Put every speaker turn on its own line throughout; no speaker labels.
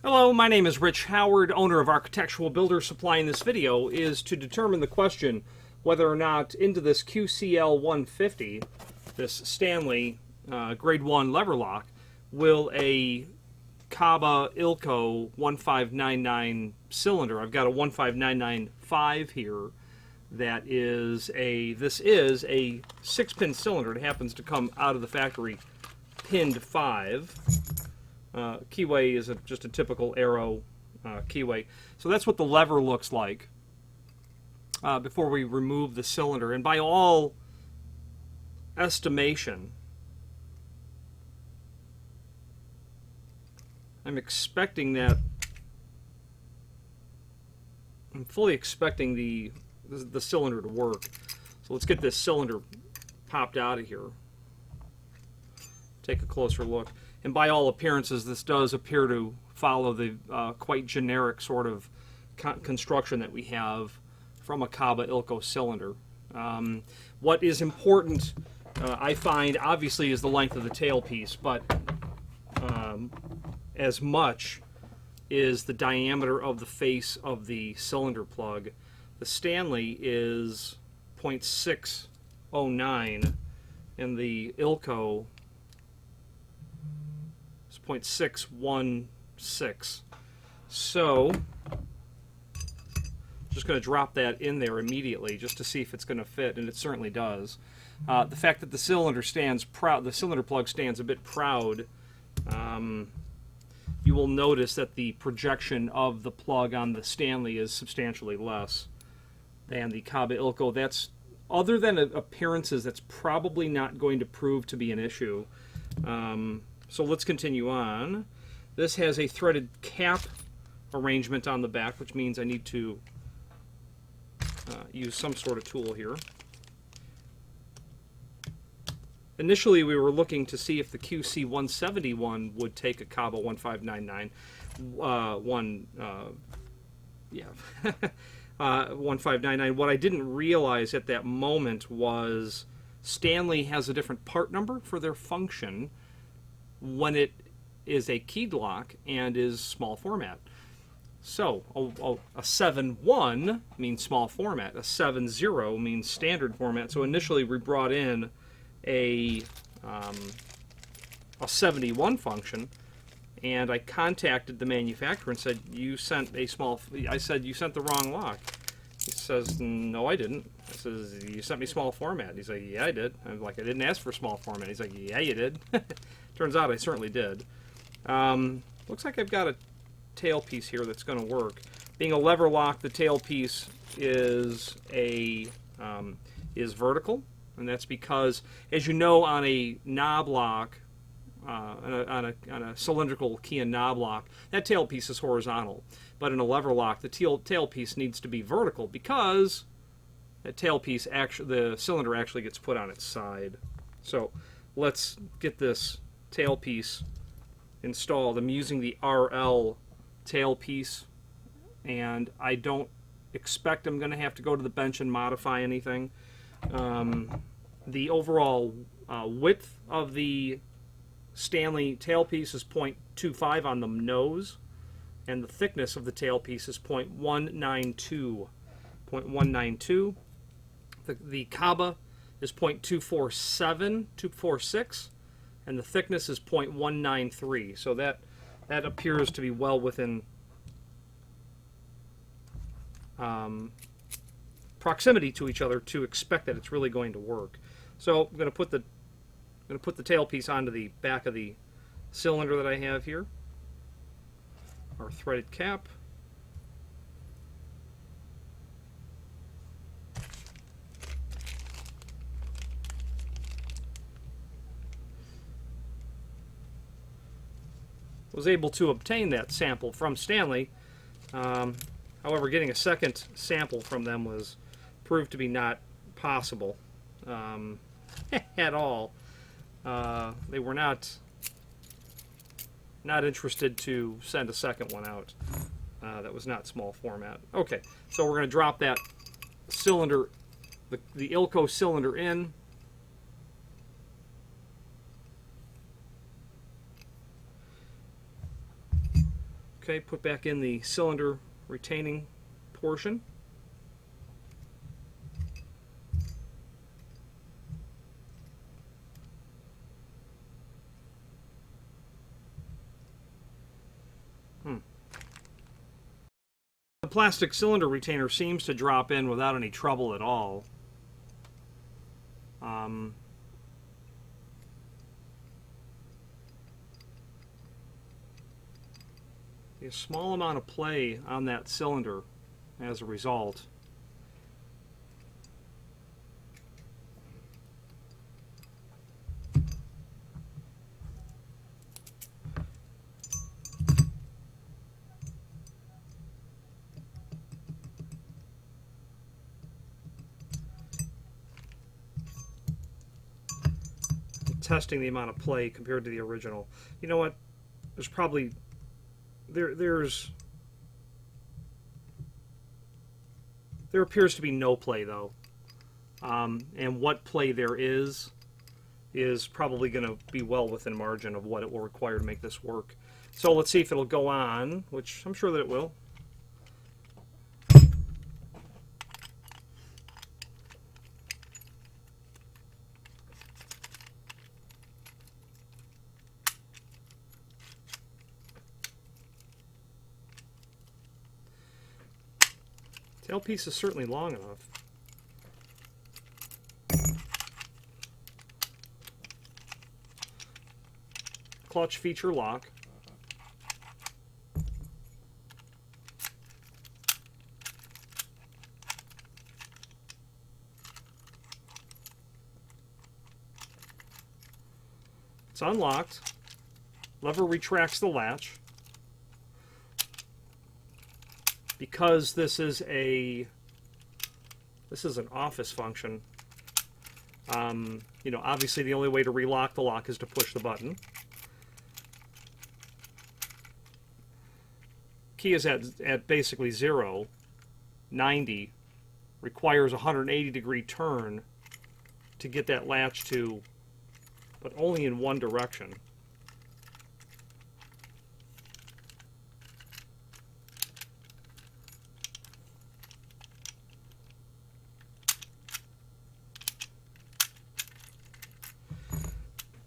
Hello, my name is Rich Howard, owner of Architectural Builder Supply. In this video is to determine the question whether or not into this QCL150, this Stanley Grade 1 lever lock, will a Kaba Ilco 1599 cylinder. I've got a 15995 here that is this is a 6-pin cylinder. It happens to come out of the factory pinned 5. Keyway is just a typical arrow keyway. So that's what the lever looks like before we remove the cylinder. And by all estimation, I'm fully expecting the cylinder to work. So let's get this cylinder popped out of here. Take a closer look. And by all appearances, this does appear to follow the quite generic sort of construction that we have from a Kaba Ilco cylinder. What is important, I find, obviously, is the length of the tailpiece, but as much is the diameter of the face of the cylinder plug. The Stanley is 0.609, and the Ilco 0.616. So just going to drop that in there immediately just to see if it's going to fit, and it certainly does. The fact that the cylinder stands proud, the cylinder plug stands a bit proud, you will notice that the projection of the plug on the Stanley is substantially less than the Kaba Ilco. That's, other than appearances, that's probably not going to prove to be an issue. So let's continue on. This has a threaded cap arrangement on the back, which means I need to use some sort of tool here. Initially, we were looking to see if the QC171 would take a Kaba 1599. 1599. What I didn't realize at that moment was Stanley has a different part number for their function when it is a keyed lock and is small format. So a 7.1 means small format. A 7.0 means standard format. So initially we brought in a 71 function, and I contacted the manufacturer and said, you sent a small, I said, you sent the wrong lock. He says, no, I didn't. I says, you sent me small format. He's like, yeah, I did. I'm like, I didn't ask for small format. He's like, yeah, you did. Turns out I certainly did. Looks like I've got a tailpiece here that's going to work. Being a lever lock, the tailpiece is vertical, and that's because, as you know, on a knob lock, on a cylindrical key and knob lock, that tailpiece is horizontal. But in a lever lock, the tailpiece needs to be vertical because that tailpiece, the cylinder actually gets put on its side. So let's get this tailpiece installed. I'm using the RL tailpiece, and I don't expect I'm going to have to go to the bench and modify anything. The overall width of the Stanley tailpiece is 0.25 on the nose, and the thickness of the tailpiece is 0.192. 0.192. The Kaba is 0.246, and the thickness is 0.193. So that appears to be well within proximity to each other to expect that it's really going to work. So I'm going to put the tailpiece onto the back of the cylinder that I have here, our threaded cap. Was able to obtain that sample from Stanley. However, getting a second sample from them proved to be not possible at all. They were not interested to send a second one out. That was not small format. Okay, so we're going to drop that cylinder, the Ilco cylinder in. Okay, put back in the cylinder retaining portion. The plastic cylinder retainer seems to drop in without any trouble at all. A small amount of play on that cylinder as a result. Testing the amount of play compared to the original. You know what? There's probably there appears to be no play though, and what play there is probably going to be well within margin of what it will require to make this work. So let's see if it'll go on, which I'm sure that it will. Tailpiece is certainly long enough. Clutch feature lock. It's unlocked. Lever retracts the latch. Because this is an office function, you know, obviously the only way to relock the lock is to push the button. Key is at basically 0, 90, requires a 180-degree turn to get that latch to, but only in one direction.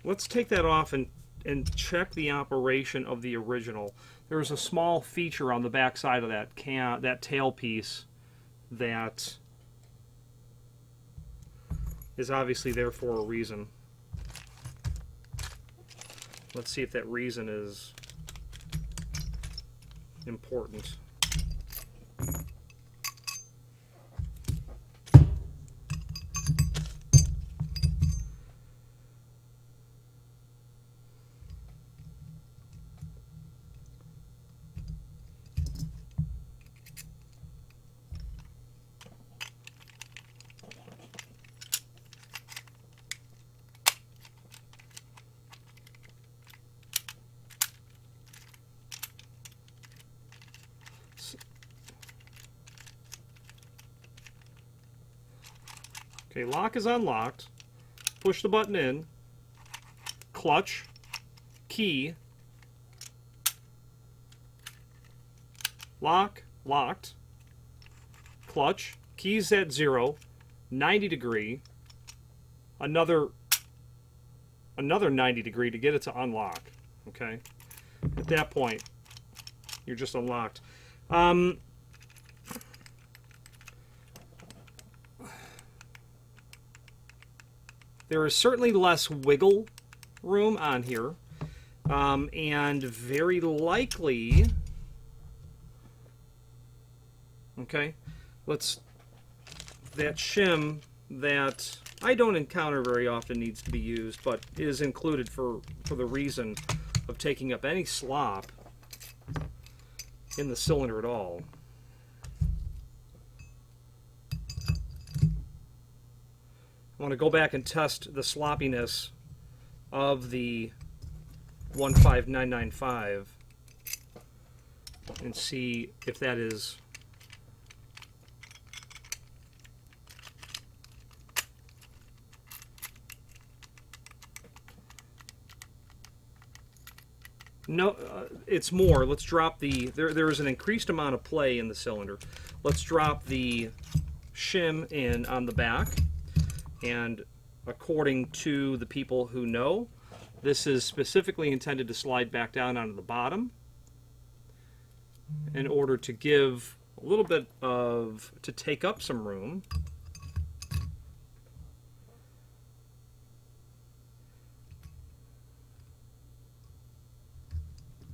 Let's take that off and check the operation of the original. There's a small feature on the back side of that tailpiece that is obviously there for a reason. Let's see if that reason is important. Okay, lock is unlocked. Push the button in. Clutch. Key. Lock. Locked. Clutch. Keys at 0. 90 degree. Another 90 degree to get it to unlock. Okay? At that point, you're just unlocked. There is certainly less wiggle room on here, and very likely, okay, that shim that I don't encounter very often needs to be used, but is included for the reason of taking up any slop in the cylinder at all. I want to go back and test the sloppiness of the 15995 and see if that is No, it's more. Let's drop the... There is an increased amount of play in the cylinder. Let's drop the shim in on the back. And according to the people who know, this is specifically intended to slide back down onto the bottom in order to give a little bit of... to take up some room.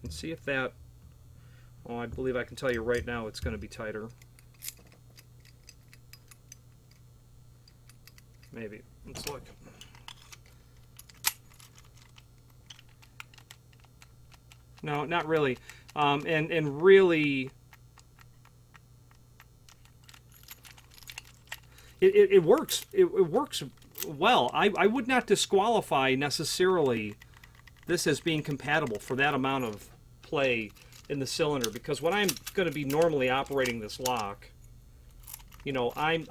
And see if that... Oh, I believe I can tell you right now it's going to be tighter. Maybe. Let's look. No, not really. And really, it works. It works well. I would not disqualify necessarily this as being compatible for that amount of play in the cylinder, because when I'm going to be normally operating this lock, you know, I'm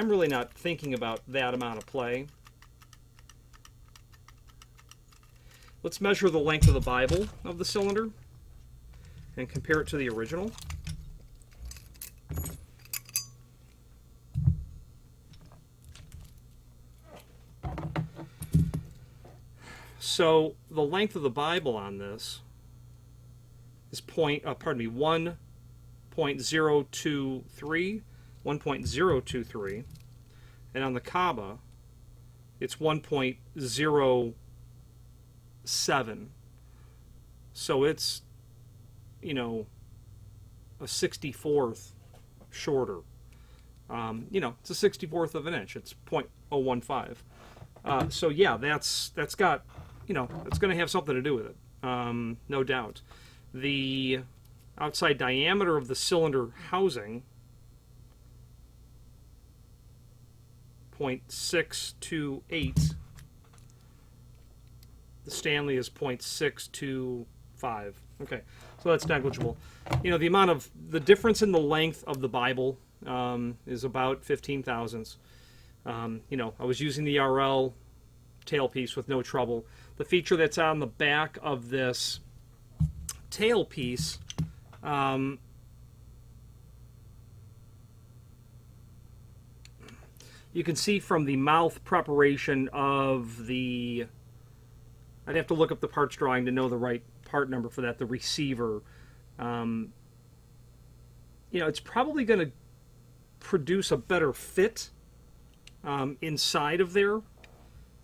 really not thinking about that amount of play. Let's measure the length of the Bible of the cylinder and compare it to the original. So the length of the Bible on this is 1.023, and on the Kaba it's 1.07. So it's, you know, a 64th shorter. You know, it's a 64th of an inch. It's 0.015. So yeah, that's got, you know, it's going to have something to do with it, no doubt. The outside diameter of the cylinder housing, 0.628. The Stanley is 0.625. Okay, so that's negligible. You know, the difference in the length of the Bible is about 15 thousandths. You know, I was using the RL tailpiece with no trouble. The feature that's on the back of this tailpiece, you can see from the mouth preparation of the... I'd have to look up the parts drawing to know the right part number for that, the receiver. You know, it's probably going to produce a better fit inside of there,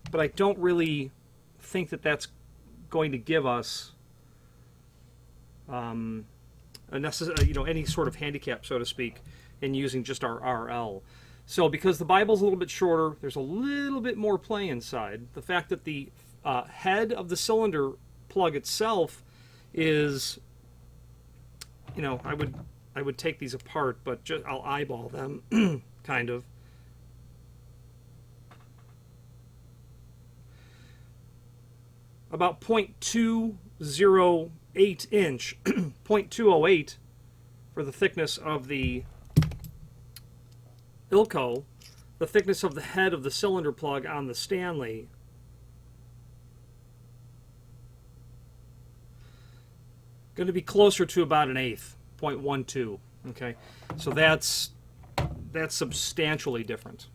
but I don't really think that that's going to give us you know, any sort of handicap, so to speak, in using just our RL. So because the Bible's a little bit shorter, there's a little bit more play inside. The fact that the head of the cylinder plug itself is, you know, I would take these apart, but just I'll eyeball them, kind of. About 0.208 inch, 0.208 for the thickness of the Ilco. The thickness of the head of the cylinder plug on the Stanley, going to be closer to about 1/8, 0.12. Okay, so that's substantially different.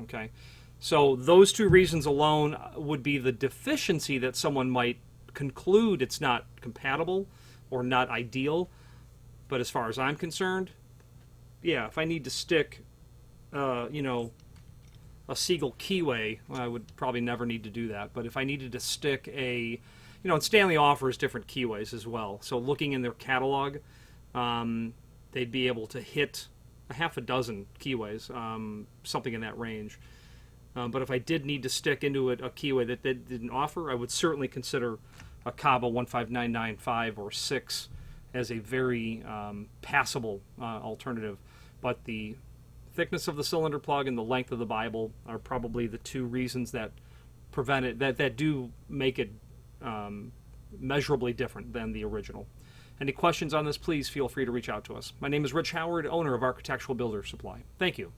Okay, so those two reasons alone would be the deficiency that someone might conclude it's not compatible or not ideal. But as far as I'm concerned, yeah, if I need to stick, you know, a Siegel keyway, well, I would probably never need to do that. But if I needed to stick a, you know, and Stanley offers different keyways as well. So looking in their catalog, they'd be able to hit a half a dozen keyways, something in that range. But if I did need to stick into it a keyway that they didn't offer, I would certainly consider a Kaba 15995 or 6 as a very passable alternative. But the thickness of the cylinder plug and the length of the Bible are probably the two reasons that prevent it, that do make it measurably different than the original. Any questions on this, please feel free to reach out to us. My name is Rich Howard, owner of Architectural Builder Supply. Thank you.